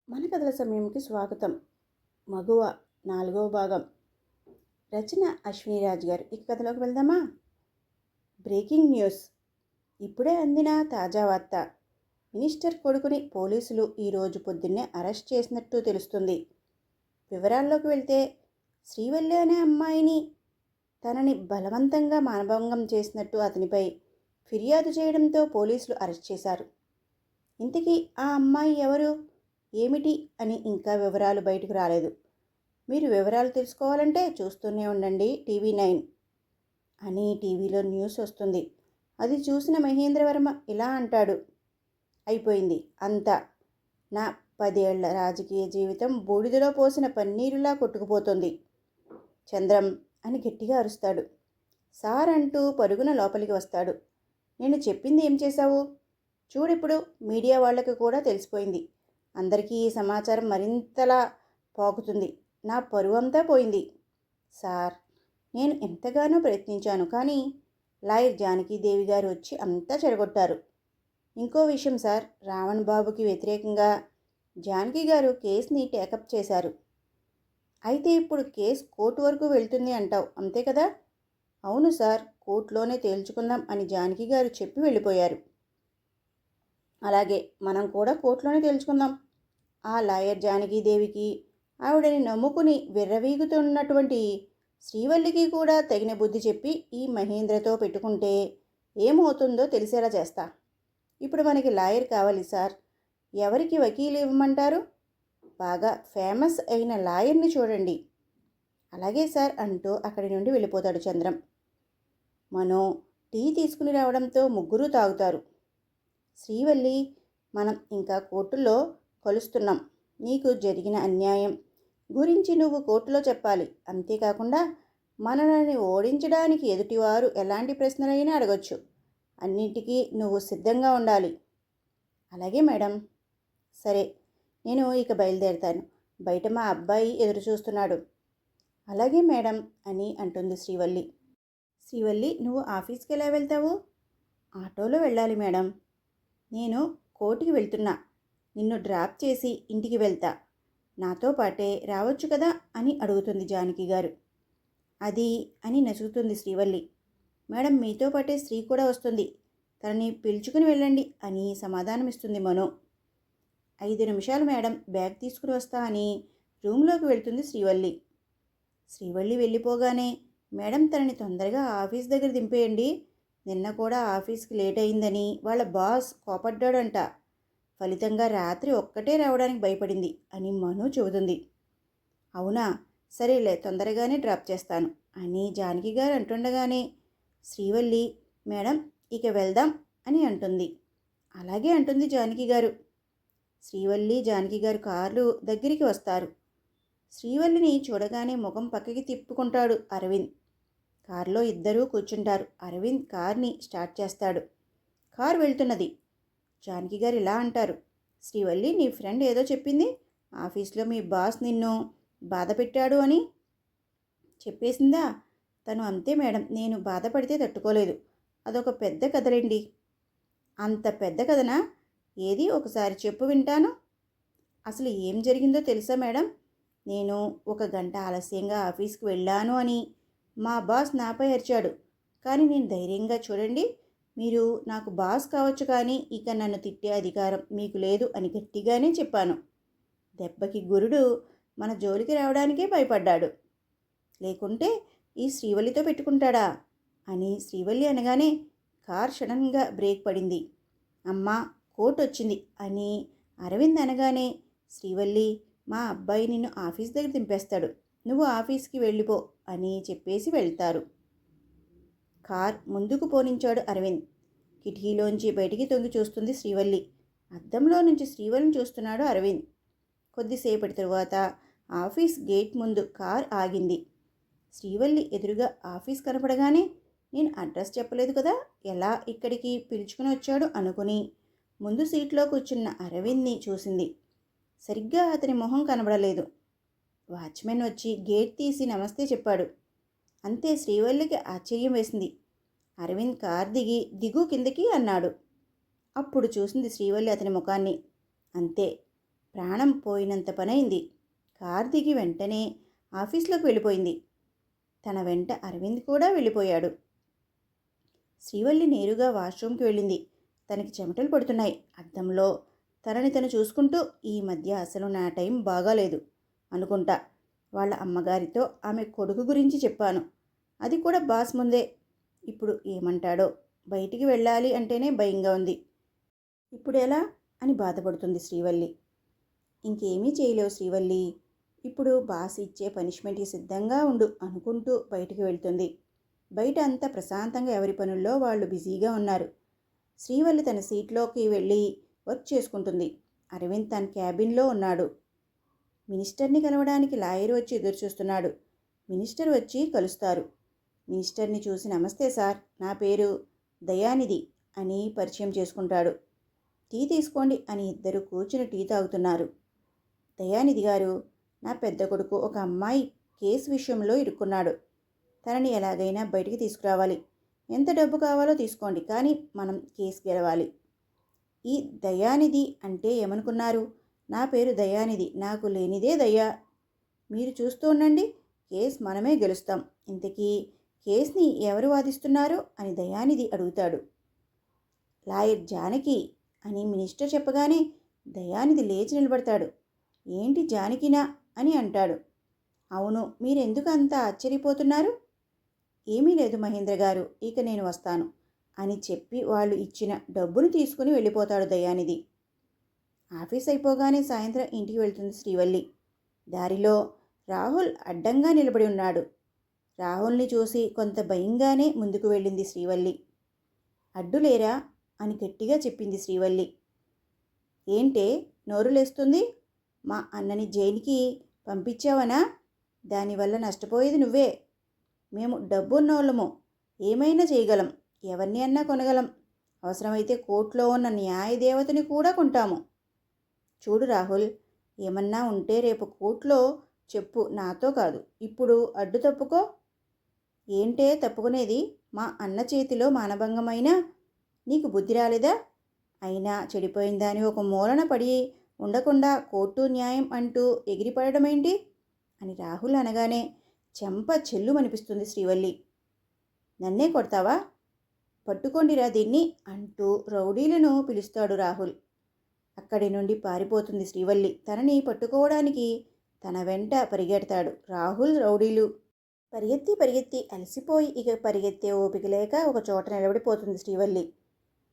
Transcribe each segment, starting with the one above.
మన కథల సమయంకి స్వాగతం. మగువ 4వ భాగం. రచన అశ్వినిరాజ్ గారు. ఇక కథలోకి వెళ్దామా? Breaking news. ఇప్పుడే అందిన తాజా వార్త. మినిస్టర్ కొడుకుని పోలీసులు ఈరోజు పొద్దున్నే అరెస్ట్ చేసినట్టు తెలుస్తుంది. వివరాల్లోకి వెళ్తే, శ్రీవల్లి అనే అమ్మాయిని తనని బలవంతంగా మానభంగం చేసినట్టు అతనిపై ఫిర్యాదు చేయడంతో పోలీసులు అరెస్ట్ చేశారు. ఇంతకీ ఆ అమ్మాయి ఎవరు, ఏమిటి అని ఇంకా వివరాలు బయటకు రాలేదు. మీరు వివరాలు తెలుసుకోవాలంటే చూస్తూనే ఉండండి TV9 అని టీవీలో న్యూస్ వస్తుంది. అది చూసిన మహేంద్రవర్మ ఇలా అంటాడు, అయిపోయింది అంతా. నా 10 ఏళ్ల రాజకీయ జీవితం బూడిదలో పోసిన పన్నీరులా కొట్టుకుపోతుంది. చంద్రం అని గట్టిగా అరుస్తాడు. సార్ అంటూ పరుగున లోపలికి వస్తాడు. నేను చెప్పింది ఏం చేశావు? చూడిప్పుడు మీడియా వాళ్ళకి కూడా తెలిసిపోయింది. అందరికీ ఈ సమాచారం మరింతలా పాకుతుంది. నా పరువంతా పోయింది. సార్, నేను ఎంతగానో ప్రయత్నించాను, కానీ లాయర్ జానకీదేవి గారు వచ్చి అంతా చెడగొట్టారు. ఇంకో విషయం సార్, రావణ్ బాబుకి వ్యతిరేకంగా జానకి గారు కేసుని టేకప్ చేశారు. అయితే ఇప్పుడు కేసు కోర్టు వరకు వెళ్తుంది అంటావు, అంతే కదా? అవును సార్, కోర్టులోనే తేల్చుకుందాం అని జానకి గారు చెప్పి వెళ్ళిపోయారు. అలాగే, మనం కూడా కోర్టులోనే తేల్చుకుందాం. ఆ లాయర్ జానకీదేవికి, ఆవిడని నమ్ముకుని విర్రవీగుతున్నటువంటి శ్రీవల్లికి కూడా తగిన బుద్ధి చెప్పి ఈ మహేంద్రతో పెట్టుకుంటే ఏమవుతుందో తెలిసేలా చేస్తా. ఇప్పుడు మనకి లాయర్ కావాలి సార్. ఎవరికి వకీలు ఇవ్వమంటారు? బాగా ఫేమస్ అయిన లాయర్ని చూడండి. అలాగే సార్ అంటూ అక్కడి నుండి వెళ్ళిపోతాడు చంద్రం. మనో టీ తీసుకుని రావడంతో ముగ్గురు తాగుతారు. శ్రీవల్లి, మనం ఇంకా కోర్టులో కలుస్తున్నాం. నీకు జరిగిన అన్యాయం గురించి నువ్వు కోర్టులో చెప్పాలి. అంతేకాకుండా మనల్ని ఓడించడానికి ఎదుటివారు ఎలాంటి ప్రశ్నలైనా అడగొచ్చు. అన్నింటికీ నువ్వు సిద్ధంగా ఉండాలి. అలాగే మేడం. సరే, నేను ఇక బయలుదేరుతాను. బయట మా అబ్బాయి ఎదురు చూస్తున్నాడు. అలాగే మేడం అని అంటుంది శ్రీవల్లి. శ్రీవల్లి, నువ్వు ఆఫీస్కి ఎలా వెళ్తావు? ఆటోలో వెళ్ళాలి మేడం. నేను కోర్టుకి వెళ్తున్నా. నిన్ను డ్రాప్ చేసి ఇంటికి వెళ్తా. నాతో పాటే రావచ్చు కదా అని అడుగుతుంది జానకి గారు. అది అని నసుగుతుంది శ్రీవల్లి. మేడం, మీతో పాటే శ్రీ కూడా వస్తుంది. తనని పిలుచుకుని వెళ్ళండి అని సమాధానమిస్తుంది మనో. 5 నిమిషాలు మేడం, బ్యాగ్ తీసుకుని వస్తా అని రూమ్లోకి వెళ్తుంది శ్రీవల్లి. శ్రీవల్లి వెళ్ళిపోగానే, మేడం తనని తొందరగా ఆఫీస్ దగ్గర దింపేయండి. నిన్న కూడా ఆఫీస్కి లేట్ అయిందని వాళ్ళ బాస్ కోపడ్డాడంట. ఫలితంగా రాత్రి ఒక్కటే రావడానికి భయపడింది అని మను చెబుతుంది. అవునా, సరేలే, తొందరగానే డ్రాప్ చేస్తాను అని జానకి గారు అంటుండగానే శ్రీవల్లి, మేడం ఇక వెళ్దాం అని అంటుంది. అలాగే అంటుంది జానకి గారు. శ్రీవల్లి, జానకి గారు కార్లు దగ్గరికి వస్తారు. శ్రీవల్లిని చూడగానే ముఖం పక్కకి తిప్పుకుంటాడు అరవింద్. కారులో ఇద్దరూ కూర్చుంటారు. అరవింద్ కార్ని స్టార్ట్ చేస్తాడు. కారు వెళ్తున్నది. జానకి గారు ఇలా అంటారు, శ్రీవల్లి, నీ ఫ్రెండ్ ఏదో చెప్పింది. ఆఫీస్లో మీ బాస్ నిన్ను బాధ పెట్టాడు అని చెప్పేసిందా? తను అంతే మేడం, నేను బాధపడితే తట్టుకోలేదు. అదొక పెద్ద కథలండి. అంత పెద్ద కథనా? ఏది ఒకసారి చెప్పు వింటాను. అసలు ఏం జరిగిందో తెలుసా మేడం? నేను 1 గంట ఆలస్యంగా ఆఫీస్కి వెళ్ళాను అని మా బాస్ నాపై అరిచాడు. కానీ నేను ధైర్యంగా, చూడండి, మీరు నాకు బాస్ కావచ్చు, కానీ ఇక నన్ను తిట్టే అధికారం మీకు లేదు అని గట్టిగానే చెప్పాను. దెబ్బకి గురుడు మన జోలికి రావడానికే భయపడ్డాడు. లేకుంటే ఈ శ్రీవల్లితో పెట్టుకుంటాడా అని శ్రీవల్లి అనగానే కార్ సడన్గా బ్రేక్ పడింది. అమ్మా, కోర్టు వచ్చింది అని అరవింద్ అనగానే శ్రీవల్లి, మా అబ్బాయి నిన్ను ఆఫీస్ దగ్గర దింపేస్తాడు. నువ్వు ఆఫీస్కి వెళ్ళిపో అని చెప్పేసి వెళ్తారు. కార్ ముందుకు పోనించాడు అరవింద్. కిటికీలోంచి బయటికి తొంగి చూస్తుంది శ్రీవల్లి. అద్దంలో నుంచి శ్రీవల్లిని చూస్తున్నాడు అరవింద్. కొద్దిసేపటి తరువాత ఆఫీస్ గేట్ ముందు కార్ ఆగింది. శ్రీవల్లి ఎదురుగా ఆఫీస్ కనపడగానే, నేను అడ్రస్ చెప్పలేదు కదా, ఎలా ఇక్కడికి పిలుచుకుని వచ్చాడు అనుకుని ముందు సీట్లో కూర్చున్న అరవింద్ని చూసింది. సరిగ్గా అతని మొహం కనబడలేదు. వాచ్మెన్ వచ్చి గేట్ తీసి నమస్తే చెప్పాడు. అంతే, శ్రీవల్లికి ఆశ్చర్యం వేసింది. అరవింద్ కార్ దిగు కిందకి అన్నాడు. అప్పుడు చూసింది శ్రీవల్లి అతని ముఖాన్ని. అంతే, ప్రాణం పోయినంత పనైంది. కారు దిగి వెంటనే ఆఫీస్లోకి వెళ్ళిపోయింది. తన వెంట అరవింద్ కూడా వెళ్ళిపోయాడు. శ్రీవల్లి నేరుగా వాష్రూమ్కి వెళ్ళింది. తనకి చెమటలు పడుతున్నాయి. అద్దంలో తనని తను చూసుకుంటూ, ఈ మధ్య అసలు నా టైం బాగాలేదు అనుకుంటా. వాళ్ళ అమ్మగారితో ఆమె కొడుకు గురించి చెప్పాను. అది కూడా బాస్ ముందే. ఇప్పుడు ఏమంటాడో. బయటికి వెళ్ళాలి అంటేనే భయంగా ఉంది. ఇప్పుడు ఎలా అని బాధపడుతుంది శ్రీవల్లి. ఇంకేమీ చేయలేవు శ్రీవల్లి. ఇప్పుడు బాస్ ఇచ్చే పనిష్మెంట్కి సిద్ధంగా ఉండు అనుకుంటూ బయటికి వెళ్తుంది. బయట అంతా ప్రశాంతంగా ఎవరి పనుల్లో వాళ్ళు బిజీగా ఉన్నారు. శ్రీవల్లి తన సీట్లోకి వెళ్ళి వర్క్ చేసుకుంటుంది. అరవింద్ తన క్యాబిన్లో ఉన్నాడు. మినిస్టర్ని కలవడానికి లాయర్ వచ్చి ఎదురుచూస్తున్నాడు. మినిస్టర్ వచ్చి కలుస్తారు. మినిస్టర్ని చూసి, నమస్తే సార్, నా పేరు దయానిధి అని పరిచయం చేసుకుంటాడు. టీ తీసుకోండి అని ఇద్దరు కూర్చుని టీ తాగుతున్నారు. దయానిధి గారు, నా పెద్ద కొడుకు ఒక అమ్మాయి కేసు విషయంలో ఇరుక్కున్నాడు. తనని ఎలాగైనా బయటికి తీసుకురావాలి. ఎంత డబ్బు కావాలో తీసుకోండి, కానీ మనం కేసు గెలవాలి. ఈ దయానిధి అంటే ఏమనుకున్నారు? నా పేరు దయానిధి, నాకు లేనిదే దయా. మీరు చూస్తూ ఉండండి, కేసు మనమే గెలుస్తాం. ఇంతకీ కేసుని ఎవరు వాదిస్తున్నారు అని దయానిధి అడుగుతాడు. లాయర్ జానకి అని మినిస్టర్ చెప్పగానే దయానిధి లేచి నిలబడతాడు. ఏంటి జానకినా అని అంటాడు. అవును, మీరెందుకు అంత ఆశ్చర్యపోతున్నారు? ఏమీ లేదు మహేంద్ర గారు, ఇక నేను వస్తాను అని చెప్పి వాళ్ళు ఇచ్చిన డబ్బును తీసుకుని వెళ్ళిపోతాడు దయానిధి. ఆఫీస్ అయిపోగానే సాయంత్రం ఇంటికి వెళ్తుంది శ్రీవల్లి. దారిలో రాహుల్ అడ్డంగా నిలబడి ఉన్నాడు. రాహుల్ని చూసి కొంత భయంగానే ముందుకు వెళ్ళింది శ్రీవల్లి. అడ్డులేరా అని గట్టిగా చెప్పింది శ్రీవల్లి. ఏంటే నోరు లేస్తుంది? మా అన్నని జైలుకి పంపించావనా? దానివల్ల నష్టపోయేది నువ్వే. మేము డబ్బున్నోళ్ళము, ఏమైనా చేయగలం, ఎవరిని అన్నా కొనగలం. అవసరమైతే కోర్టులో ఉన్న న్యాయదేవతని కూడా కొంటాము. చూడు రాహుల్, ఏమన్నా ఉంటే రేపు కోర్టులో చెప్పు, నాతో కాదు. ఇప్పుడు అడ్డు తప్పుకో. ఏంటే తప్పుకునేది? మా అన్న చేతిలో మానభంగమైనా నీకు బుద్ధి రాలేదా? అయినా చెడిపోయిందని ఒక మూలన పడి ఉండకుండా కోర్టు న్యాయం అంటూ ఎగిరిపడమేంటి అని రాహుల్ అనగానే చెంప చెల్లుమనిపిస్తుంది శ్రీవల్లి. నన్నే కొడతావా? పట్టుకోండిరా దీన్ని అంటూ రౌడీలను పిలుస్తాడు రాహుల్. అక్కడి నుండి పారిపోతుంది శ్రీవల్లి. తనని పట్టుకోవడానికి తన వెంట పరిగెడతాడు రాహుల్. రౌడీలు పరిగెత్తి పరిగెత్తి అలసిపోయి ఇక పరిగెత్తే ఓపిక లేక ఒక చోట నిలబడిపోతుంది శ్రీవల్లి.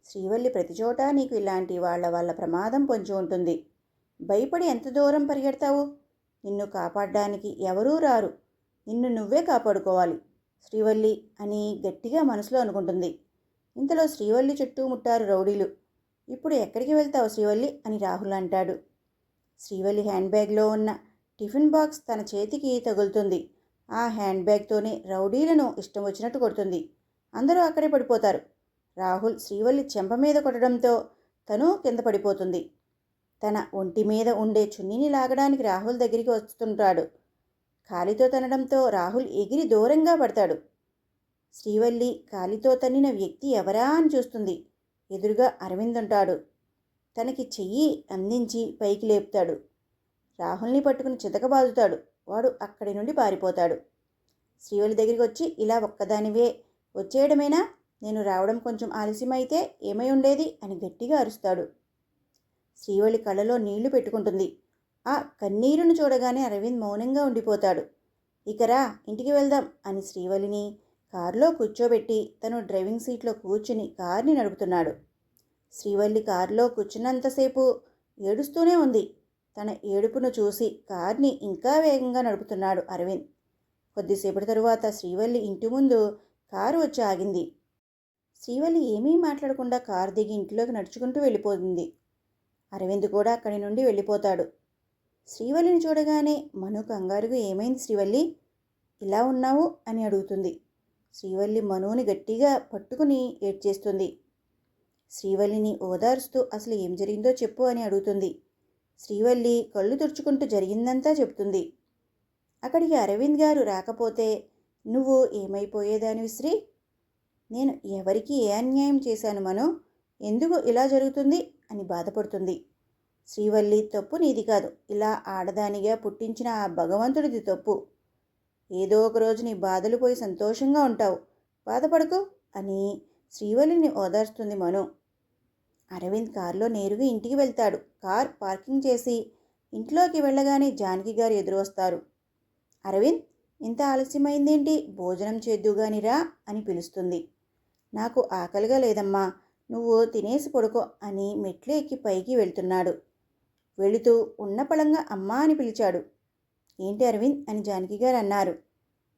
శ్రీవల్లి, ప్రతి చోట నీకు ఇలాంటి వాళ్ళ ప్రమాదం పొంచి ఉంటుంది. భయపడి ఎంత దూరం పరిగెడతావు? నిన్ను కాపాడడానికి ఎవరూ రారు, నిన్ను నువ్వే కాపాడుకోవాలి శ్రీవల్లి అని గట్టిగా మనసులో అనుకుంటుంది. ఇంతలో శ్రీవల్లి చుట్టూ ముట్టారు రౌడీలు. ఇప్పుడు ఎక్కడికి వెళ్తావు శ్రీవల్లి అని రాహుల్ అంటాడు. శ్రీవల్లి హ్యాండ్ బ్యాగ్లో ఉన్న టిఫిన్ బాక్స్ తన చేతికి తగులుతుంది. ఆ హ్యాండ్ బ్యాగ్తోనే రౌడీలను ఇష్టం వచ్చినట్టు కొడుతుంది. అందరూ అక్కడే పడిపోతారు. రాహుల్ శ్రీవల్లి చెంప మీద కొట్టడంతో తను కింద పడిపోతుంది. తన ఒంటి మీద ఉండే చున్నీని లాగడానికి రాహుల్ దగ్గరికి వస్తుంటాడు. కాలితో తనడంతో రాహుల్ ఎగిరి దూరంగా పడతాడు. శ్రీవల్లి కాలితో తన్నిన వ్యక్తి ఎవరా అని చూస్తుంది. ఎదురుగా అరవింద్ ఉంటాడు. తనకి చెయ్యి అందించి పైకి లేపుతాడు. రాహుల్ని పట్టుకుని చితకబాదుతాడు. వాడు అక్కడి నుండి పారిపోతాడు. శ్రీవల్లి దగ్గరికి వచ్చి, ఇలా ఒక్కదానివే వచ్చేయడమేనా? నేను రావడం కొంచెం ఆలస్యమైతే ఏమై ఉండేది అని గట్టిగా అరుస్తాడు. శ్రీవల్లి కళ్ళలో నీళ్లు పెట్టుకుంటుంది. ఆ కన్నీరును చూడగానే అరవింద్ మౌనంగా ఉండిపోతాడు. ఇకరా ఇంటికి వెళ్దాం అని శ్రీవల్లిని కారులో కూర్చోబెట్టి తను డ్రైవింగ్ సీట్లో కూర్చుని కారుని నడుపుతున్నాడు. శ్రీవల్లి కారులో కూర్చున్నంతసేపు ఏడుస్తూనే ఉంది. తన ఏడుపును చూసి కారుని ఇంకా వేగంగా నడుపుతున్నాడు అరవింద్. కొద్దిసేపటి తరువాత శ్రీవల్లి ఇంటి ముందు కారు వచ్చి ఆగింది. శ్రీవల్లి ఏమీ మాట్లాడకుండా కారు దిగి ఇంట్లోకి నడుచుకుంటూ వెళ్ళిపోతుంది. అరవింద్ కూడా అక్కడి నుండి వెళ్ళిపోతాడు. శ్రీవల్లిని చూడగానే మను కంగారుగా, ఏమైంది శ్రీవల్లి, ఇలా ఉన్నావు అని అడుగుతుంది. శ్రీవల్లి మనుని గట్టిగా పట్టుకుని ఏడ్చేస్తుంది. శ్రీవల్లిని ఓదారుస్తూ అసలు ఏం జరిగిందో చెప్పు అని అడుగుతుంది. శ్రీవల్లి కళ్ళు తుడుచుకుంటూ జరిగిందంతా చెప్తుంది. అక్కడికి అరవింద్ గారు రాకపోతే నువ్వు ఏమైపోయేదానివి శ్రీ? నేను ఎవరికి ఏ అన్యాయం చేశాను మను? ఎందుకు ఇలా జరుగుతుంది అని బాధపడుతుంది. శ్రీవల్లి, తప్పు నీది కాదు. ఇలా ఆడదానిగా పుట్టించిన ఆ భగవంతుడిది తప్పు. ఏదో ఒక రోజు నీ బాధలు పోయి సంతోషంగా ఉంటావు. బాధపడకు అని శ్రీవల్లిని ఓదార్స్తుంది మను. అరవింద్ కారులో నేరుగా ఇంటికి వెళ్తాడు. కార్ పార్కింగ్ చేసి ఇంట్లోకి వెళ్ళగానే జానకి గారు ఎదురు వస్తారు. అరవింద్, ఇంత ఆలస్యమైందేంటి? భోజనం చేద్దుగానిరా అని పిలుస్తుంది. నాకు ఆకలిగా లేదమ్మా, నువ్వు తినేసి పడుకో అని మెట్లు ఎక్కి పైకి వెళ్తున్నాడు. వెళుతూ ఉన్న పళంగా అమ్మా అని పిలిచాడు. ఏంటి అరవింద్ అని జానకి గారు అన్నారు.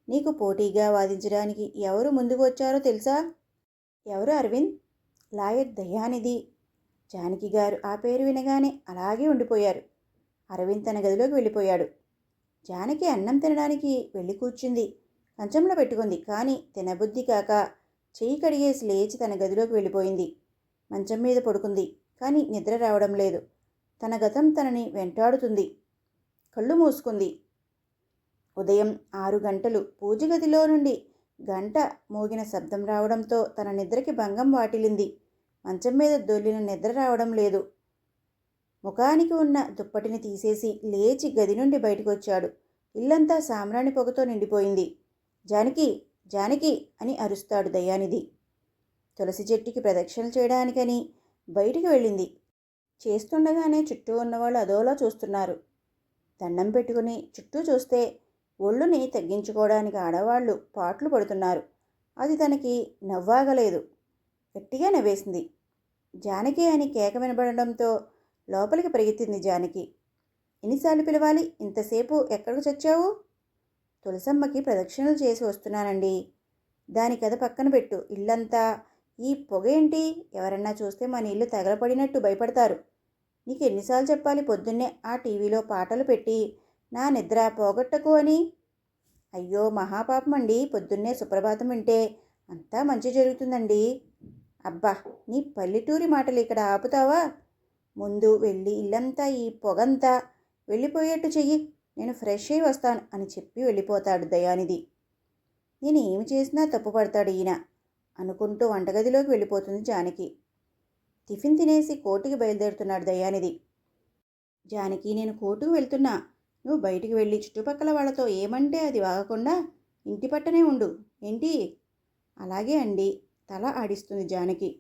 నీకు పోటీగా వాదించడానికి ఎవరు ముందుకు వచ్చారో తెలుసా? ఎవరు అరవింద్? లాయర్ దయానిధి. జానకి గారు ఆ పేరు వినగానే అలాగే ఉండిపోయారు. అరవింద్ తన గదిలోకి వెళ్ళిపోయాడు. జానకి అన్నం తినడానికి వెళ్ళి కూర్చుంది. కంచంలో పెట్టుకుంది. కానీ తినబుద్ధి కాక చెయ్యి కడిగేసి లేచి తన గదిలోకి వెళ్ళిపోయింది. మంచం మీద పడుకుంది. కానీ నిద్ర రావడం లేదు. తన గతం తనని వెంటాడుతుంది. కళ్ళు మూసుకుంది. ఉదయం 6 గంటలు. పూజ గదిలో నుండి గంట మోగిన శబ్దం రావడంతో తన నిద్రకి భంగం వాటిల్లింది. మంచం మీద దొర్లిన నిద్ర రావడం లేదు. ముఖానికి ఉన్న దుప్పటిని తీసేసి లేచి గది నుండి బయటకు వచ్చాడు. ఇల్లంతా సాంబ్రాణి పొగతో నిండిపోయింది. జానకి, జానకి అని అరుస్తాడు దయానిధి. తులసి చెట్టుకి ప్రదక్షిణలు చేయడానికని బయటికి వెళ్ళింది. చేస్తుండగానే చుట్టూ ఉన్నవాళ్ళు అదోలా చూస్తున్నారు. దండం పెట్టుకుని చుట్టూ చూస్తే ఒళ్ళుని తగ్గించుకోవడానికి ఆడవాళ్లు పాట్లు పడుతున్నారు. అది తనకి నవ్వాగలేదు. గట్టిగా నవ్వేసింది. జానకి అని కేక వినబడడంతో లోపలికి పరిగెత్తింది జానకి. ఎన్నిసార్లు పిలవాలి? ఇంతసేపు ఎక్కడికి చచ్చావు? తులసమ్మకి ప్రదక్షిణలు చేసి వస్తున్నానండి. దాని కథ పక్కన పెట్టు. ఇల్లంతా ఈ పొగ ఏంటి? ఎవరన్నా చూస్తే మన ఇల్లు తగలపడినట్టు భయపడతారు. నీకు ఎన్నిసార్లు చెప్పాలి పొద్దున్నే ఆ టీవీలో పాటలు పెట్టి నా నిద్ర పోగొట్టకు అని? అయ్యో మహాపాపం అండి. పొద్దున్నే సుప్రభాతం వింటే అంతా మంచి జరుగుతుందండి. అబ్బా, నీ పల్లెటూరి మాటలు ఇక్కడ ఆపుతావా? ముందు వెళ్ళి ఇల్లంతా ఈ పొగంతా వెళ్ళిపోయేట్టు చెయ్యి. నేను ఫ్రెష్ అయి వస్తాను అని చెప్పి వెళ్ళిపోతాడు దయానిధి. నేను ఏమి చేసినా తప్పుపడతాడు ఈయన అనుకుంటూ వంటగదిలోకి వెళ్ళిపోతుంది జానకి. టిఫిన్ తినేసి కోర్టుకి బయలుదేరుతున్నాడు దయానిధి. జానకి, నేను కోర్టుకు వెళ్తున్నా. నువ్వు బయటికి వెళ్ళి చుట్టుపక్కల వాళ్ళతో ఏమంటే అది వాగకుండా ఇంటి పట్టనే ఉండు. ఏంటి? అలాగే అండి తల ఆడిస్తుంది జానకి.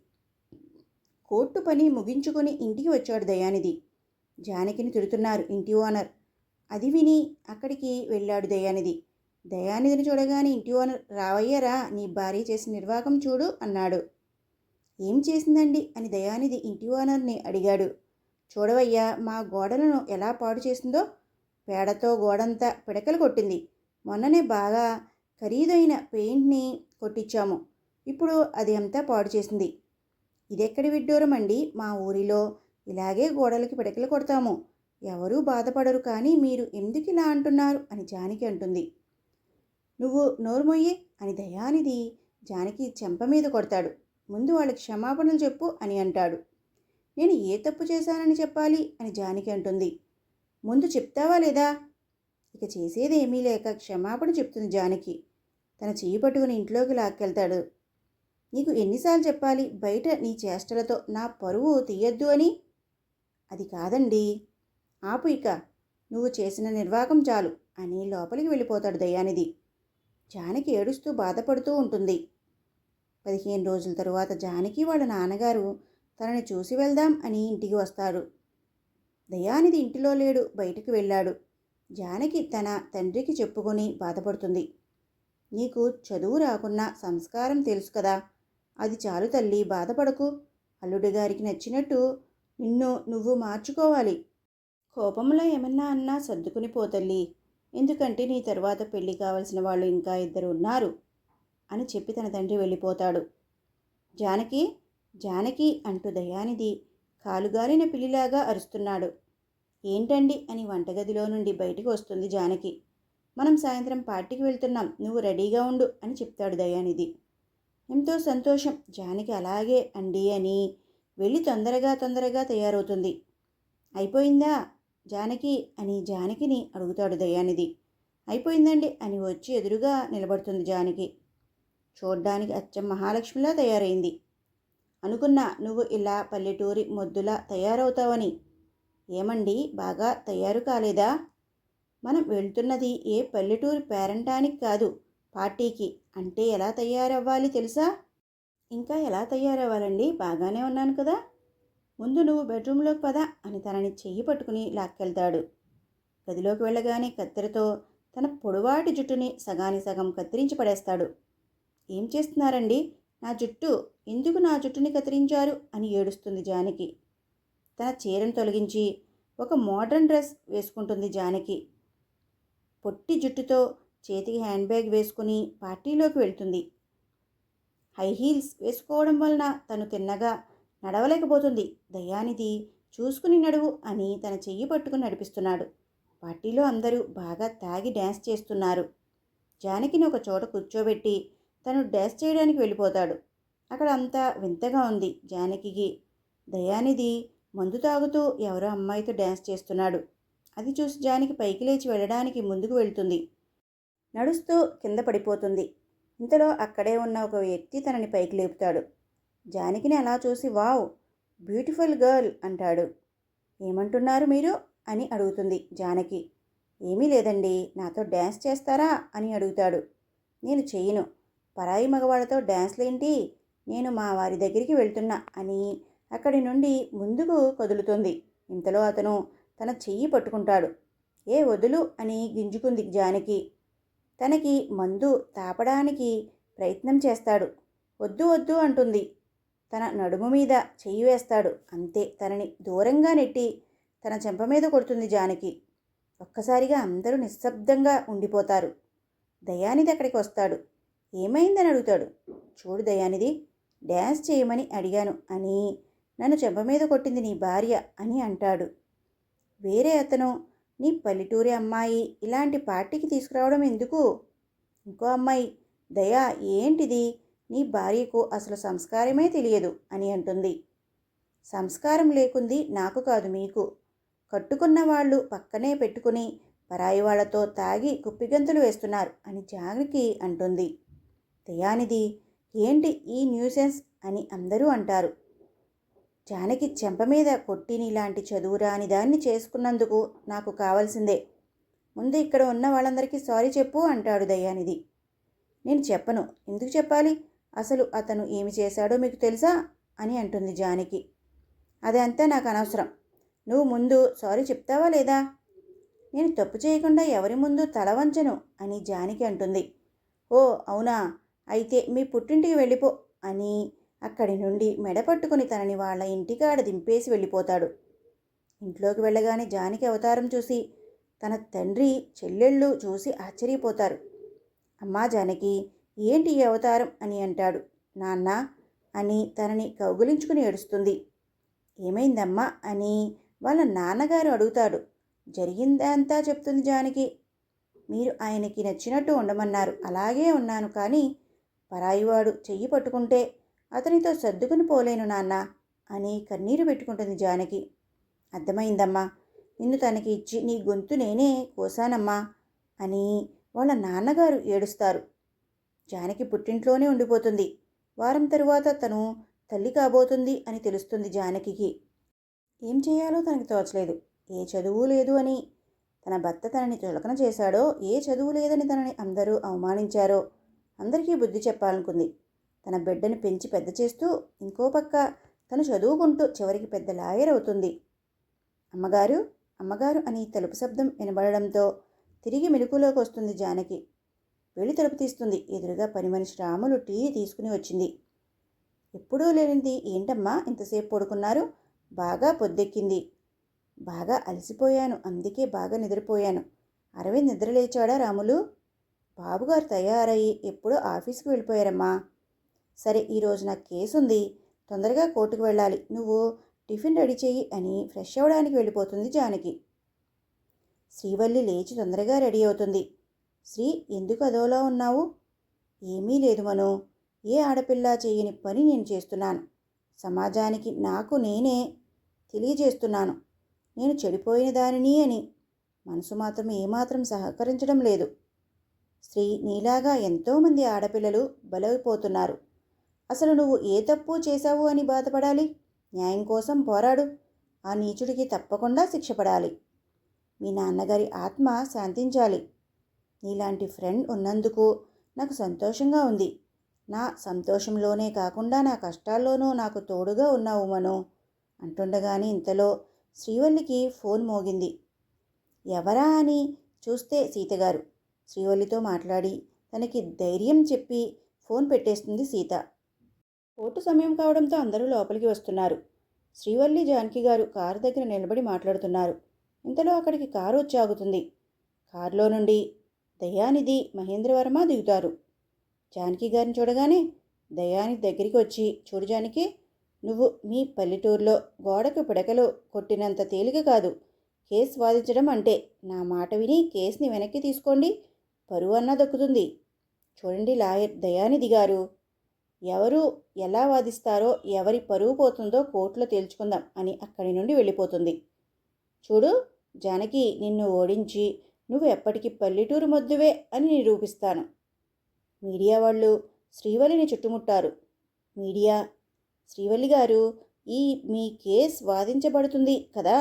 కోర్టు పని ముగించుకొని ఇంటికి వచ్చాడు దయానిధి. జానకిని తిడుతున్నారు ఇంటి ఓనర్. అది విని అక్కడికి వెళ్ళాడు దయానిధి. దయానిధిని చూడగానే ఇంటి ఓనర్, రావయ్యరా, నీ భార్య చేసిన నిర్వాకం చూడు అన్నాడు. ఏం చేసిందండి అని దయానిధి ఇంటి ఓనర్ని అడిగాడు. చూడవయ్యా, మా గోడలను ఎలా పాడు చేసిందో. పేడతో గోడంతా పిడకలు కొట్టింది. మొన్ననే బాగా ఖరీదైన పెయింట్ని కొట్టించాము. ఇప్పుడు అది అంతా పాడు చేసింది. ఇదెక్కడి విడ్డూరం అండి? మా ఊరిలో ఇలాగే గోడలకి పిడకలు కొడతాము. ఎవరూ బాధపడరు. కానీ మీరు ఎందుకు ఇలా అంటున్నారు అని జానకి అంటుంది. నువ్వు నోరుమొయ్యి అని దయానిధి జానకి చెంప మీద కొడతాడు. ముందు వాళ్ళకి క్షమాపణలు చెప్పు అని అంటాడు. నేను ఏ తప్పు చేశానని చెప్పాలి అని జానకి అంటుంది. ముందు చెప్తావా లేదా? ఇక చేసేదేమీ లేక క్షమాపణ చెప్తుంది జానకి. తన చెయ్యి పట్టుకుని ఇంట్లోకి లాక్కెళ్తాడు. నీకు ఎన్నిసార్లు చెప్పాలి బయట నీ చేష్టలతో నా పరువు తీయద్దు అని? అది కాదండి. ఆపు ఇక. నువ్వు చేసిన నిర్వాకం చాలు అని లోపలికి వెళ్ళిపోతాడు దయానిధి. జానకి ఏడుస్తూ బాధపడుతూ ఉంటుంది. 15 రోజుల తరువాత జానకి వాళ్ళ నాన్నగారు తనని చూసి వెళ్దాం అని ఇంటికి వస్తాడు. దయానిధి ఇంటిలో లేడు, బయటికి వెళ్ళాడు. జానకి తన తండ్రికి చెప్పుకొని బాధపడుతుంది. నీకు చదువు రాకున్నా సంస్కారం తెలుసు కదా, అది చాలు తల్లి, బాధపడకు. అల్లుడి గారికి నచ్చినట్టు నిన్ను నువ్వు మార్చుకోవాలి. కోపంలో ఏమన్నా అన్నా సర్దుకుని పోతల్లి. ఎందుకంటే నీ తర్వాత పెళ్లి కావలసిన వాళ్ళు ఇంకా 2 ఉన్నారు అని చెప్పి తన తండ్రి వెళ్ళిపోతాడు. జానకి, జానకి అంటూ దయానిధి కాలుగాలిన పిల్లిలాగా అరుస్తున్నాడు. ఏంటండి అని వంటగదిలో నుండి బయటికి వస్తుంది జానకి. మనం సాయంత్రం పార్టీకి వెళ్తున్నాం, నువ్వు రెడీగా ఉండు అని చెప్తాడు దయానిధి. ఎంతో సంతోషం. జానకి అలాగే అండి అని వెళ్ళి తొందరగా తయారవుతుంది. అయిపోయిందా జానకి అని జానకిని అడుగుతాడు దయానిధి. అయిపోయిందండి అని వచ్చి ఎదురుగా నిలబడుతుంది జానకి. చూడ్డానికి అచ్చం మహాలక్ష్మిలా తయారైంది. అనుకున్నా నువ్వు ఇలా పల్లెటూరి మొద్దులా తయారవుతావని. ఏమండి బాగా తయారు కాలేదా? మనం వెళ్తున్నది ఏ పల్లెటూరి పేరంటానికి కాదు, పార్టీకి. అంటే ఎలా తయారవ్వాలి తెలుసా? ఇంకా ఎలా తయారవ్వాలండి, బాగానే ఉన్నాను కదా. ముందు నువ్వు బెడ్రూమ్లోకి పద అని తనని చెయ్యి పట్టుకుని లాక్కెళ్తాడు. గదిలోకి వెళ్ళగానే కత్తెరతో తన పొడవాటి జుట్టుని సగానికి సగం కత్తిరించి పడేస్తాడు. ఏం చేస్తున్నారండి? నా జుట్టు, ఎందుకు నా జుట్టుని కత్తిరించారు అని ఏడుస్తుంది జానకి. తన చీరను తొలగించి ఒక మోడ్రన్ డ్రెస్ వేసుకుంటుంది జానకి. పొట్టి జుట్టుతో చేతికి హ్యాండ్ బ్యాగ్ వేసుకుని పార్టీలోకి వెళ్తుంది. హై హీల్స్ వేసుకోవడం వలన తను తిన్నగా నడవలేకపోతుంది. దయానిధి చూసుకుని నడువు అని తన చెయ్యి పట్టుకుని నడిపిస్తున్నాడు. పార్టీలో అందరూ బాగా తాగి డ్యాన్స్ చేస్తున్నారు. జానకిని ఒక చోట కూర్చోబెట్టి తను డ్యాన్స్ చేయడానికి వెళ్ళిపోతాడు. అక్కడ అంతా వింతగా ఉంది జానకికి. దయానిధి మందు తాగుతూ ఎవరో అమ్మాయితో డ్యాన్స్ చేస్తున్నాడు. అది చూసి జానకి పైకి లేచి వెళ్ళడానికి ముందుకు వెళ్తుంది. నడుస్తూ కింద పడిపోతుంది. ఇంతలో అక్కడే ఉన్న ఒక వ్యక్తి తనని పైకి లేపుతాడు. జానకిని అలా చూసి వావ్, బ్యూటిఫుల్ గర్ల్ అంటాడు. ఏమంటున్నారు మీరు అని అడుగుతుంది జానకి. ఏమీ లేదండి, నాతో డ్యాన్స్ చేస్తారా అని అడుగుతాడు. నేను చెయ్యను, పరాయి మగవాళ్ళతో డ్యాన్స్లేంటి, నేను మా వారి దగ్గరికి వెళ్తున్నా అని అక్కడి నుండి ముందుకు కదులుతుంది. ఇంతలో అతను తన చెయ్యి పట్టుకుంటాడు. ఏ వదులు అని గింజుకుంది జానకి. తనకి మందు తాపడానికి ప్రయత్నం చేస్తాడు. వద్దు వద్దు అంటుంది. తన నడుము మీద చెయ్యి వేస్తాడు. అంతే, తనని దూరంగా నెట్టి తన చెంప మీద కొడుతుంది జానకి. ఒక్కసారిగా అందరూ నిశ్శబ్దంగా ఉండిపోతారు. దయానిధి అక్కడికి వస్తాడు. ఏమైందని అడుగుతాడు. చూడు దయానిధి, డ్యాన్స్ చేయమని అడిగాను అని నన్ను చెంప మీద కొట్టింది నీ భార్య అని అంటాడు. వేరే అతను, నీ పల్లెటూరి అమ్మాయి ఇలాంటి పార్టీకి తీసుకురావడం ఎందుకు? ఇంకో అమ్మాయి, దయా ఏంటిది, నీ భార్యకు అసలు సంస్కారమే తెలియదు అని అంటుంది. సంస్కారం లేకుంది నాకు కాదు మీకు. కట్టుకున్న వాళ్ళు పక్కనే పెట్టుకుని పరాయి వాళ్లతో తాగి కుప్పిగంతులు వేస్తున్నారు అని జానకి అంటుంది. దయానిధి, ఏంటి ఈ న్యూసెన్స్ అని అందరూ అంటారు. జానకి చెంప మీద కొట్టి నీలాంటి చదువురాని దాన్ని చేసుకున్నందుకు నాకు కావాల్సిందే. ముందు ఇక్కడ ఉన్న వాళ్ళందరికీ సారీ చెప్పు అంటాడు దయానిధి. నేను చెప్పను, ఎందుకు చెప్పాలి? అసలు అతను ఏమి చేశాడో మీకు తెలుసా అని అంటుంది జానకి. అదంతా నాకు అనవసరం. నువ్వు ముందు సారీ చెప్తావా లేదా? నేను తప్పు చేయకుండా ఎవరి ముందు తల వంచను అని జానకి అంటుంది. ఓ అవునా, అయితే మీ పుట్టింటికి వెళ్ళిపో అని అక్కడి నుండి మెడపట్టుకుని తనని వాళ్ళ ఇంటికాడ దింపేసి వెళ్ళిపోతాడు. ఇంట్లోకి వెళ్ళగానే జానకి అవతారం చూసి తన తండ్రి చెల్లెళ్ళు చూసి ఆశ్చర్యపోతారు. అమ్మా జానకి, ఏంటి ఈ అవతారం అని అంటాడు. నాన్న అని తనని కౌగిలించుకుని ఏడుస్తుంది. ఏమైందమ్మా అని వాళ్ళ నాన్నగారు అడుగుతాడు. జరిగిందంతా చెప్తుంది జానకి. మీరు ఆయనకి నచ్చినట్టు ఉండమన్నారు, అలాగే ఉన్నాను, కానీ పరాయివాడు చెయ్యి పట్టుకుంటే అతనితో సర్దుకుని పోలేను నాన్న అని కన్నీరు పెట్టుకుంటుంది జానకి. అర్థమైందమ్మా, నిన్ను తనకి ఇచ్చి నీ గొంతు నేనే కోసానమ్మా అని వాళ్ళ నాన్నగారు ఏడుస్తారు. జానకి పుట్టింట్లోనే ఉండిపోతుంది. వారం తరువాత తను తల్లి కాబోతుంది అని తెలుస్తుంది జానకికి. ఏం చేయాలో తనకి తోచలేదు. ఏ చదువు లేదు అని తన భర్త తనని చులకన చేశాడో, ఏ చదువు లేదని తనని అందరూ అవమానించారో అందరికీ బుద్ధి చెప్పాలనుకుంది. తన బిడ్డని పెంచి పెద్ద చేస్తూ ఇంకో పక్క తను చదువుకుంటూ చివరికి పెద్ద లాయర్ అవుతుంది. అమ్మగారు, అమ్మగారు అని తలుపు శబ్దం వినబడడంతో తిరిగి మెలకువలోకి వస్తుంది జానకి. వెళ్ళి తలుపు తీస్తుంది. ఎదురుగా పని మనిషి రాములు టీ తీసుకుని వచ్చింది. ఎప్పుడూ లేనిది ఏంటమ్మా ఇంతసేపు పడుకున్నారు? బాగా పొద్దెక్కింది. బాగా అలసిపోయాను, అందుకే బాగా నిద్రపోయాను. అరవింద్ నిద్రలేచాడా రాములు? బాబుగారు తయారయ్యి ఎప్పుడో ఆఫీస్కి వెళ్ళిపోయారమ్మా. సరే, ఈరోజు నాకు కేసు ఉంది, తొందరగా కోర్టుకు వెళ్ళాలి, నువ్వు టిఫిన్ రెడీ చెయ్యి అని ఫ్రెష్ అవ్వడానికి వెళ్ళిపోతుంది జానకి. శ్రీవల్లి లేచి తొందరగా రెడీ అవుతుంది. శ్రీ, ఎందుకు అదోలా ఉన్నావు? ఏమీ లేదు మనో, ఏ ఆడపిల్ల చేయని పని నేను చేస్తున్నాను. సమాజానికి నాకు నేనే తెలియజేస్తున్నాను, నేను చెడిపోయిన దానిని అని. మనసు మాత్రం ఏమాత్రం సహకరించడం లేదు. శ్రీ, నీలాగా ఎంతోమంది ఆడపిల్లలు బలైపోతున్నారు. అసలు నువ్వు ఏ తప్పు చేశావు అని బాధపడాలి? న్యాయం కోసం పోరాడు. ఆ నీచుడికి తప్పకుండా శిక్ష పడాలి. మీ నాన్నగారి ఆత్మ శాంతించాలి. నీలాంటి ఫ్రెండ్ ఉన్నందుకు నాకు సంతోషంగా ఉంది. నా సంతోషంలోనే కాకుండా నా కష్టాల్లోనూ నాకు తోడుగా ఉన్నావు మను అంటుండగానే ఇంతలో శ్రీవల్లికి ఫోన్ మోగింది. ఎవరా అని చూస్తే సీతగారు. శ్రీవల్లితో మాట్లాడి తనకి ధైర్యం చెప్పి ఫోన్ పెట్టేస్తుంది సీత. కోర్టు సమయం కావడంతో అందరూ లోపలికి వస్తున్నారు. శ్రీవల్లి జానకి గారు కారు దగ్గర నిలబడి మాట్లాడుతున్నారు. ఇంతలో అక్కడికి కారు వచ్చి ఆగుతుంది. కారులో నుండి దయానిధి మహేంద్రవర్మ దిగుతారు. జానకి గారిని చూడగానే దయానిధి దగ్గరికి వచ్చి, చూడు జానకి, నువ్వు మీ పల్లెటూరులో గోడకు పిడకలు కొట్టినంత తేలిక కాదు కేసు వాదించడం అంటే. నా మాట విని కేసుని వెనక్కి తీసుకోండి, పరువు అన్నా దక్కుతుంది. చూడండి లాయర్ దయానిధి గారు, ఎవరు ఎలా వాదిస్తారో ఎవరి పరువు పోతుందో కోర్టులో తేల్చుకుందాం అని అక్కడి నుండి వెళ్ళిపోతుంది. చూడు జానకి, నిన్ను ఓడించి నువ్వు ఎప్పటికీ పల్లెటూరు మొద్దువే అని నిరూపిస్తాను. మీడియా వాళ్ళు శ్రీవల్లిని చుట్టుముట్టారు. మీడియా, శ్రీవల్లి గారు, మీ కేస్ వాదించబడుతుంది కదా,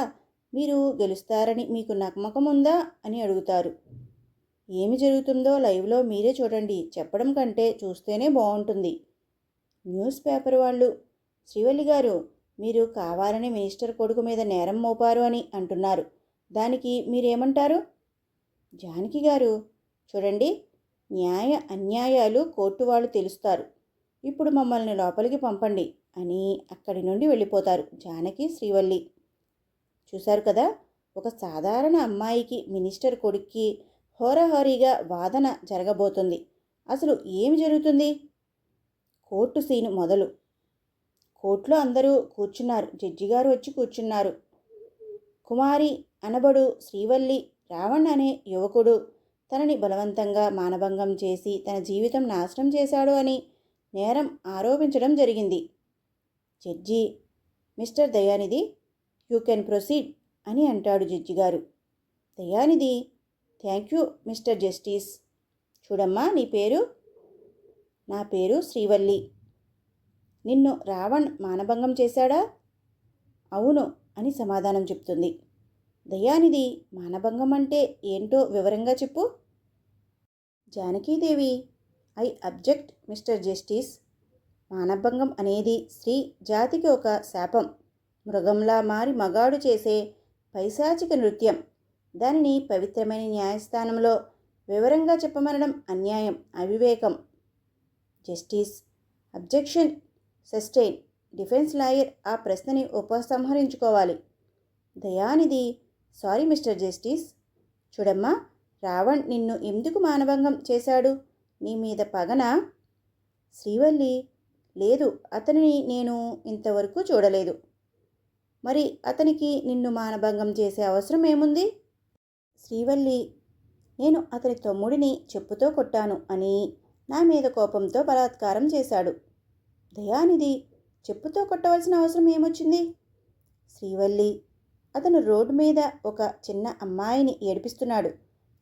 మీరు గెలుస్తారని మీకు నమ్మకం ఉందా అని అడుగుతారు. ఏమి జరుగుతుందో లైవ్లో మీరే చూడండి, చెప్పడం కంటే చూస్తేనే బాగుంటుంది. న్యూస్ పేపర్ వాళ్ళు, శ్రీవల్లి గారు, మీరు కావాలని మినిస్టర్ కొడుకు మీద నేరం మోపారు అని అంటున్నారు, దానికి మీరేమంటారు? జానకి గారు, చూడండి, న్యాయ అన్యాయాలు కోర్టు వాళ్ళు తెలుస్తారు. ఇప్పుడు మమ్మల్ని లోపలికి పంపండి అని అక్కడి నుండి వెళ్ళిపోతారు జానకి, శ్రీవల్లి. చూశారు కదా, ఒక సాధారణ అమ్మాయికి మినిస్టర్ కొడుక్కి హోరాహోరీగా వాదన జరగబోతుంది. అసలు ఏమి జరుగుతుంది? కోర్టు సీను మొదలు. కోర్టులో అందరూ కూర్చున్నారు. జడ్జి గారు వచ్చి కూర్చున్నారు. కుమారి అనబడు శ్రీవల్లి, రావణ్ అనే యువకుడు తనని బలవంతంగా మానభంగం చేసి తన జీవితం నాశనం చేశాడు అని నేరం ఆరోపించడం జరిగింది. Judge, mister Dayanidhi, you can proceed అని అంటాడు జడ్జి గారు. దయానిధి, థ్యాంక్ యూ మిస్టర్ జస్టిస్. చూడమ్మా, నీ పేరు? నా పేరు శ్రీవల్లి. నిన్ను రావణ్ మానభంగం చేశాడా? అవును అని సమాధానం చెప్తుంది. దయానిధి, మానభంగం అంటే ఏంటో వివరంగా చెప్పు. Janakidevi, I object mister justice. మానభంగం అనేది స్త్రీ జాతికి ఒక శాపం. మృగంలా మారి మగాడు చేసే పైశాచిక నృత్యం. దానిని పవిత్రమైన న్యాయస్థానంలో వివరంగా చెప్పమనడం అన్యాయం, అవివేకం. Justice, objection sustain. Defence lawyer ఆ ప్రశ్నని ఉపసంహరించుకోవాలి. దయానిధి, సారీ మిస్టర్ జస్టిస్. చూడమ్మా, రావణ్ నిన్ను ఎందుకు మానభంగం చేశాడు? నీ మీద పగనా? శ్రీవల్లి, లేదు, అతనిని నేను ఇంతవరకు చూడలేదు. మరి అతనికి నిన్ను మానభంగం చేసే అవసరం ఏముంది? శ్రీవల్లి, నేను అతని తమ్ముడిని చెప్పుతో కొట్టాను అని నా మీద కోపంతో బలాత్కారం చేశాడు. దయానిధి, చెప్పుతో కొట్టవలసిన అవసరం ఏమొచ్చింది? శ్రీవల్లి, అతను రోడ్డు మీద ఒక చిన్న అమ్మాయిని ఏడిపిస్తున్నాడు.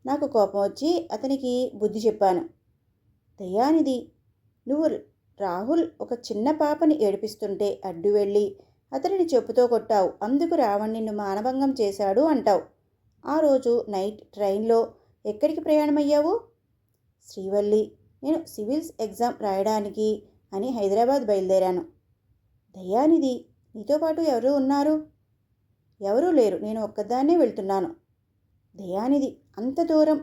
నాకు కోపం వచ్చి అతనికి బుద్ధి చెప్పాను. దయానిధి, నువ్వు రాహుల్ ఒక చిన్న పాపని ఏడిపిస్తుంటే అడ్డు వెళ్ళి అతనిని చెప్పుతో కొట్టావు, అందుకు రావణ్ నిన్ను మానభంగం చేశాడు అంటావు. ఆ రోజు నైట్ ట్రైన్లో ఎక్కడికి ప్రయాణమయ్యావు? శ్రీవల్లి, నేను సివిల్స్ ఎగ్జామ్ రాయడానికి అని హైదరాబాద్ బయలుదేరాను. దయానిధి, నీతో పాటు ఎవరు ఉన్నారు? ఎవరూ లేరు, నేను ఒక్కదాన్నే వెళ్తున్నాను. దయానిధి, అంత దూరం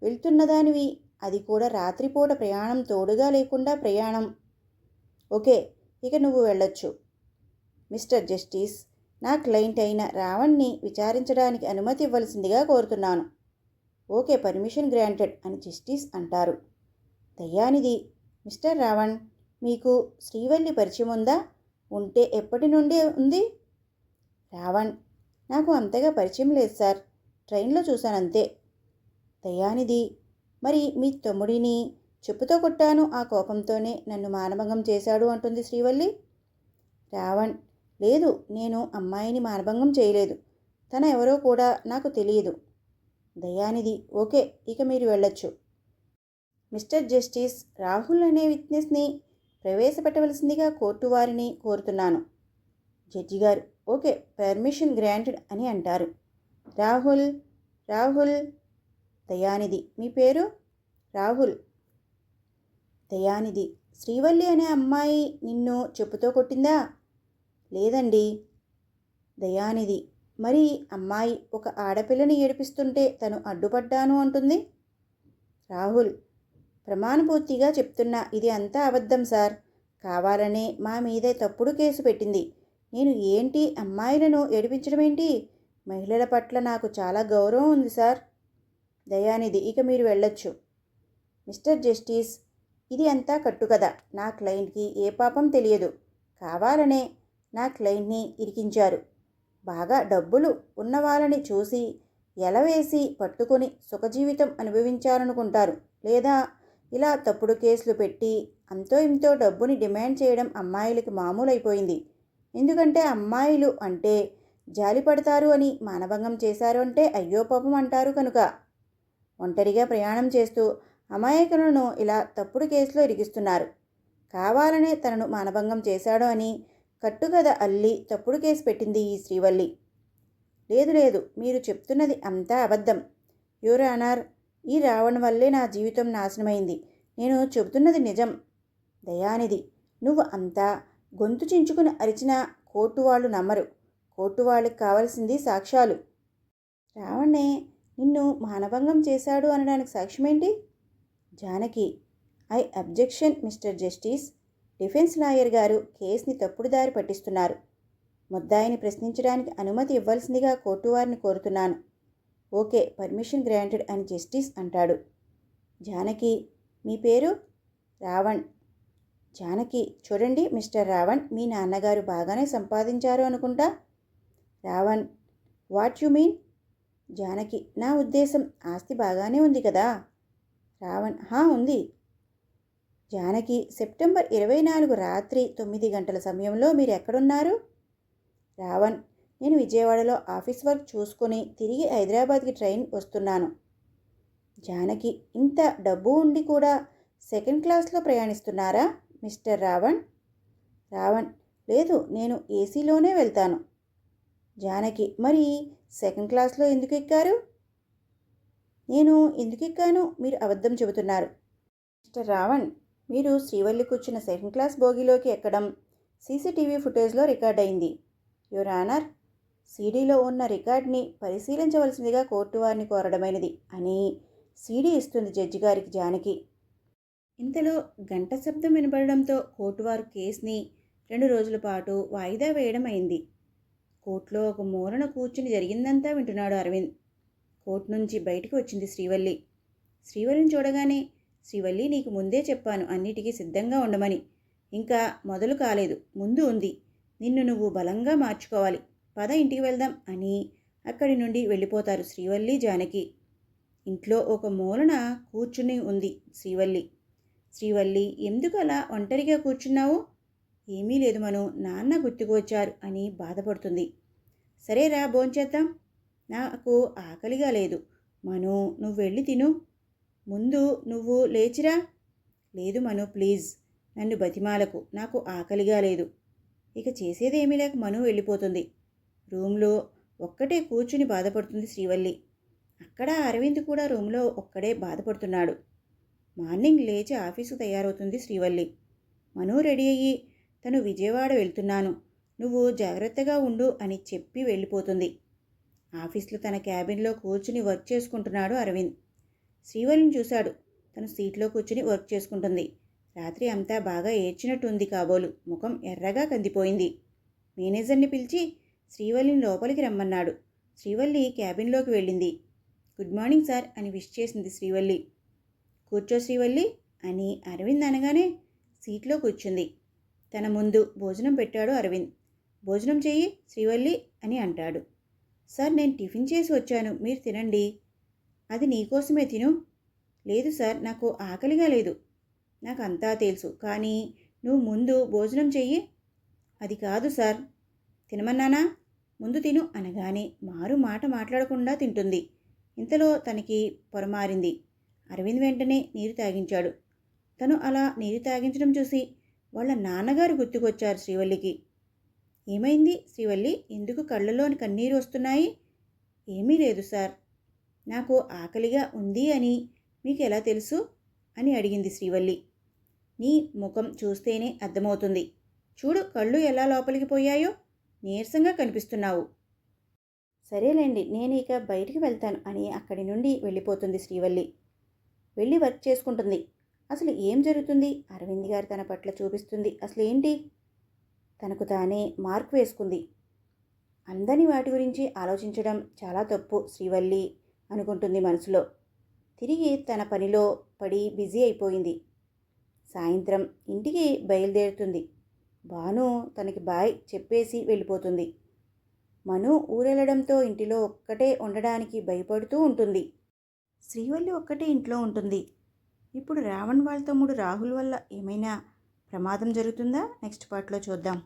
వెళ్తున్నదానివి, అది కూడా రాత్రిపూట ప్రయాణం, తోడుగా లేకుండా ప్రయాణం. ఓకే, ఇక నువ్వు వెళ్ళొచ్చు. మిస్టర్ జస్టిస్, నా క్లయింట్ అయిన రావణ్ని విచారించడానికి అనుమతి ఇవ్వవలసిందిగా కోరుతున్నాను. ఓకే, పర్మిషన్ గ్రాంటెడ్ అని జస్టిస్ అంటారు. దయానిధి, మిస్టర్ రావణ్, మీకు శ్రీవల్లి పరిచయం ఉందా? ఉంటే ఎప్పటి నుండి ఉంది? రావణ్, నాకు అంతగా పరిచయం లేదు సార్, ట్రైన్లో చూశానంతే. దయానిధి, మరి మీ తమ్ముడిని చెప్పుతో కొట్టాను, ఆ కోపంతోనే నన్ను మానభంగం చేశాడు అంటుంది శ్రీవల్లి. రావణ్, లేదు, నేను అమ్మాయిని మానభంగం చేయలేదు. తన ఎవరో కూడా నాకు తెలియదు. దయానిధి, ఓకే, ఇక మీరు వెళ్ళొచ్చు. మిస్టర్ జస్టిస్, రాహుల్ అనే విట్నెస్ని ప్రవేశపెట్టవలసిందిగా కోర్టు వారిని కోరుతున్నాను. జడ్జి గారు, ఓకే, పర్మిషన్ గ్రాంటెడ్ అని అంటారు. రాహుల్, రాహుల్. దయానిధి, మీ పేరు? రాహుల్. దయానిధి, శ్రీవల్లి అనే అమ్మాయి నిన్ను చెప్పుతో కొట్టిందా? లేదండి. దయానిధి, మరి అమ్మాయి ఒక ఆడపిల్లని ఏడిపిస్తుంటే తను అడ్డుపడ్డాను అంటుంది. రాహుల్, ప్రమాణపూర్తిగా చెప్తున్నా ఇది అంతా అబద్ధం సార్. కావాలనే మా మీదే తప్పుడు కేసు పెట్టింది. నేను ఏంటి అమ్మాయిలను ఏడిపించడం ఏంటి? మహిళల పట్ల నాకు చాలా గౌరవం ఉంది సార్. దయానిధి, ఇక మీరు వెళ్ళొచ్చు. మిస్టర్ జస్టిస్, ఇది అంతా కట్టుకథ. నా క్లయింట్కి ఏ పాపం తెలియదు. కావాలనే నా క్లయింట్ని ఇరికించారు. బాగా డబ్బులు ఉన్నవాళ్ళని చూసి ఎలవేసి పట్టుకొని సుఖజీవితం అనుభవించాలనుకుంటారు. లేదా ఇలా తప్పుడు కేసులు పెట్టి అంతో ఇంతో డబ్బుని డిమాండ్ చేయడం అమ్మాయిలకి మామూలైపోయింది. ఎందుకంటే అమ్మాయిలు అంటే జాలిపడతారు అని మానభంగం చేశారు అంటే అయ్యో పాపం అంటారు కనుక. ఒంటరిగా ప్రయాణం చేస్తూ అమాయకులను ఇలా తప్పుడు కేసులో ఇరికిస్తున్నారు. కావాలనే తనను మానభంగం చేశాడు అని కట్టుకథ అల్లి తప్పుడు కేసు పెట్టింది ఈ శ్రీవల్లి. లేదు లేదు, మీరు చెప్తున్నది అంతా అబద్ధం. యువర్ ఆనర్, ఈ రావణ్ వల్లే నా జీవితం నాశనమైంది. నేను చెబుతున్నది నిజం. దయానిధి, నువ్వు అంతా గొంతు చించుకుని అరిచినా కోర్టు వాళ్ళు నమ్మరు. కోర్టు వాళ్ళకి కావాల్సింది సాక్ష్యాలు. రావణ్ణే నిన్ను మానభంగం చేశాడు అనడానికి సాక్ష్యమేంటి? Janaki, I objection mister justice. Defence lawyer గారు కేసుని తప్పుడు దారి పట్టిస్తున్నారు. ముద్దాయిని ప్రశ్నించడానికి అనుమతి ఇవ్వాల్సిందిగా కోర్టు వారిని కోరుతున్నాను. ఓకే, పర్మిషన్ గ్రాంటెడ్ అని జస్టిస్ అంటాడు. జానకి, మీ పేరు? రావణ్. జానకి, చూడండి మిస్టర్ రావణ్, మీ నాన్నగారు బాగానే సంపాదించారు అనుకుంటా. Ravan, what you mean? Janaki, నా ఉద్దేశం ఆస్తి బాగానే ఉంది కదా. రావణ్, ఉంది. జానకి, సెప్టెంబర్ 24 రాత్రి 9 గంటల సమయంలో మీరు ఎక్కడున్నారు? రావణ్, నేను విజయవాడలో ఆఫీస్ వర్క్ చూసుకొని తిరిగి హైదరాబాద్కి ట్రైన్ వస్తున్నాను. జానకి, ఇంత డబ్బు ఉండి కూడా సెకండ్ క్లాస్లో ప్రయాణిస్తున్నారా మిస్టర్ రావణ్? రావణ్, లేదు, నేను ఏసీలోనే వెళ్తాను. జానకి, మరి సెకండ్ క్లాస్లో ఎందుకు ఎక్కారు? నేను ఎందుకు ఎక్కాను? మీరు అబద్ధం చెబుతున్నారు. మిస్టర్ రావణ్, మీరు శ్రీవల్లి కూర్చున్న సెకండ్ క్లాస్ బోగిలోకి ఎక్కడం సీసీటీవీ ఫుటేజ్లో రికార్డ్ అయింది. యువర్ ఆనర్, సీడీలో ఉన్న రికార్డ్ని పరిశీలించవలసిందిగా కోర్టు వారిని కోరడమైనది అని సీడీ ఇస్తుంది జడ్జి గారికి జానకి. ఇంతలో గంట శబ్దం వినబడడంతో కోర్టువారు కేసుని 2 రోజుల పాటు వాయిదా వేయడం అయింది. కోర్టులో ఒక మూలన కూర్చుని జరిగిందంతా వింటున్నాడు అరవింద్. కోర్టు నుంచి బయటకు వచ్చింది శ్రీవల్లి. శ్రీవల్లిని చూడగానే, శ్రీవల్లి, నీకు ముందే చెప్పాను అన్నిటికీ సిద్ధంగా ఉండమని. ఇంకా మొదలు కాలేదు, ముందు ఉంది. నిన్ను నువ్వు బలంగా మార్చుకోవాలి. పద ఇంటికి వెళ్దాం అని అక్కడి నుండి వెళ్ళిపోతారు శ్రీవల్లి జానకి. ఇంట్లో ఒక మూలన కూర్చుని ఉంది శ్రీవల్లి. శ్రీవల్లి, ఎందుకు అలా ఒంటరిగా కూర్చున్నావు? ఏమీ లేదు మను, నాన్న గుర్తుకు వచ్చారు అని బాధపడుతుంది. సరేరా, భోంచేద్దాం. నాకు ఆకలిగా లేదు. మను, నువ్వు వెళ్ళి తిను. ముందు నువ్వు లేచిరా. లేదు మను, ప్లీజ్, నన్ను బతిమాలకు, నాకు ఆకలిగా లేదు. ఇక చేసేదేమీ లేక మను వెళ్ళిపోతుంది. రూమ్లో ఒక్కటే కూర్చుని బాధపడుతుంది శ్రీవల్లి. అక్కడ అరవింద్ కూడా రూమ్లో ఒక్కడే బాధపడుతున్నాడు. మార్నింగ్ లేచి ఆఫీసుకు తయారవుతుంది శ్రీవల్లి. మను రెడీ అయ్యి, తను విజయవాడ వెళ్తున్నాను, నువ్వు జాగ్రత్తగా ఉండు అని చెప్పి వెళ్ళిపోతుంది. ఆఫీస్లో తన క్యాబిన్లో కూర్చుని వర్క్ చేసుకుంటున్నాడు అరవింద్. శ్రీవల్లిని చూశాడు. తను సీట్లో కూర్చుని వర్క్ చేసుకుంటుంది. రాత్రి అంతా బాగా ఏడ్చినట్టుంది కాబోలు. ముఖం ఎర్రగా కందిపోయింది. మేనేజర్ని పిలిచి శ్రీవల్లిని లోపలికి రమ్మన్నాడు. శ్రీవల్లి క్యాబిన్లోకి వెళ్ళింది. గుడ్ మార్నింగ్ సార్ అని విష్ చేసింది శ్రీవల్లి. కూర్చో శ్రీవల్లి అని అరవింద్ అనగానే సీట్లో కూర్చుంది. తన ముందు భోజనం పెట్టాడు అరవింద్. భోజనం చెయ్యి శ్రీవల్లి అని అంటాడు. సార్, నేను టిఫిన్ చేసి వచ్చాను, మీరు తినండి. అది నీకోసమే, తిను. లేదు సార్, నాకు ఆకలిగా లేదు. నాకు అంతా తెలుసు, కానీ నువ్వు ముందు భోజనం చెయ్యి. అది కాదు సార్. తినమన్నానా? ముందు తిను అనగానే మారు మాట మాట్లాడకుండా తింటుంది. ఇంతలో తనకి పొరమారింది. అరవింద్ వెంటనే నీరు తాగించాడు. తను అలా నీరు తాగించడం చూసి వాళ్ళ నాన్నగారు గుర్తుకొచ్చారు శ్రీవల్లికి. ఏమైంది శ్రీవల్లి? ఎందుకు కళ్ళలోని కన్నీరు వస్తున్నాయి? ఏమీ లేదు సార్. నాకు ఆకలిగా ఉంది అని మీకు ఎలా తెలుసు అని అడిగింది శ్రీవల్లి. నీ ముఖం చూస్తేనే అర్థమవుతుంది. చూడు, కళ్ళు ఎలా లోపలికి పోయాయో. నీరసంగా కనిపిస్తున్నావు. సరేలేండి, నేను ఇక బయటికి వెళ్తాను అని అక్కడి నుండి వెళ్ళిపోతుంది శ్రీవల్లి. వెళ్ళి వర్క్ చేసుకుంటుంది. అసలు ఏం జరుగుతుంది? అరవింద్ గారు తన పట్ల చూపిస్తుంది అసలు ఏంటి? తనకు తానే మార్క్ వేసుకుంది. అందని వాటి గురించి ఆలోచించడం చాలా తప్పు శ్రీవల్లి అనుకుంటుంది మనసులో. తిరిగి తన పనిలో పడి బిజీ అయిపోయింది. సాయంత్రం ఇంటికి బయలుదేరుతుంది. భాను తనకి బాయ్ చెప్పేసి వెళ్ళిపోతుంది. మను ఊరెళ్ళడంతో ఇంటిలో ఒక్కటే ఉండడానికి భయపడుతూ ఉంటుంది. శ్రీవల్లి ఒక్కటే ఇంట్లో ఉంటుంది. ఇప్పుడు రావణ్ వాళ్ళ తమ్ముడు రాహుల్ వల్ల ఏమైనా ప్రమాదం జరుగుతుందా? నెక్స్ట్ పార్ట్లో చూద్దాం.